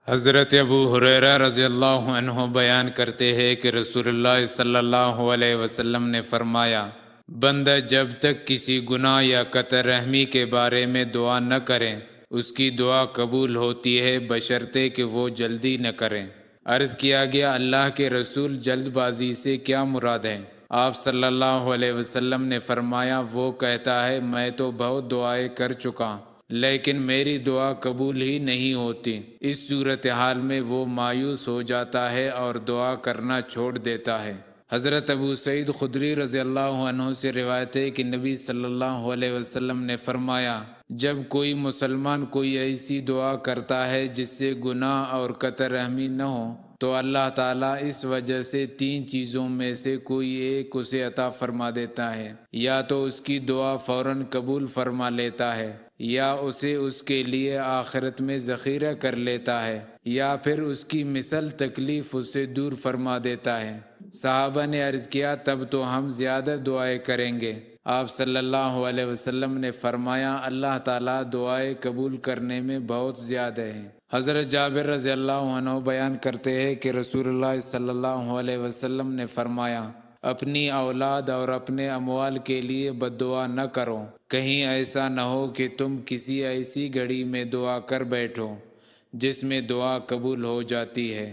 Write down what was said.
حضرت ابو ہریرہ رضی اللہ عنہ بیان کرتے ہیں کہ رسول اللہ صلی اللہ علیہ وسلم نے فرمایا، بندہ جب تک کسی گناہ یا قطع رحمی کے بارے میں دعا نہ کریں اس کی دعا قبول ہوتی ہے بشرطے کہ وہ جلدی نہ کریں۔ عرض کیا گیا، اللہ کے رسول جلد بازی سے کیا مراد ہے؟ آپ صلی اللہ علیہ وسلم نے فرمایا، وہ کہتا ہے میں تو بہت دعائیں کر چکا لیکن میری دعا قبول ہی نہیں ہوتی۔ اس صورتحال میں وہ مایوس ہو جاتا ہے اور دعا کرنا چھوڑ دیتا ہے۔ حضرت ابو سعید خدری رضی اللہ عنہ سے روایت ہے کہ نبی صلی اللہ علیہ وسلم نے فرمایا، جب کوئی مسلمان کوئی ایسی دعا کرتا ہے جس سے گناہ اور قطع رحمی نہ ہو تو اللہ تعالیٰ اس وجہ سے 3 چیزوں میں سے کوئی ایک اسے عطا فرما دیتا ہے، یا تو اس کی دعا فوراً قبول فرما لیتا ہے، یا اسے اس کے لیے آخرت میں ذخیرہ کر لیتا ہے، یا پھر اس کی مثل تکلیف اس سے دور فرما دیتا ہے۔ صحابہ نے عرض کیا، تب تو ہم زیادہ دعائیں کریں گے؟ آپ صلی اللہ علیہ وسلم نے فرمایا، اللہ تعالیٰ دعائیں قبول کرنے میں بہت زیادہ ہے۔ حضرت جابر رضی اللہ عنہ بیان کرتے ہیں کہ رسول اللہ صلی اللہ علیہ وسلم نے فرمایا، اپنی اولاد اور اپنے اموال کے لیے بد دعا نہ کرو، کہیں ایسا نہ ہو کہ تم کسی ایسی گھڑی میں دعا کر بیٹھو جس میں دعا قبول ہو جاتی ہے۔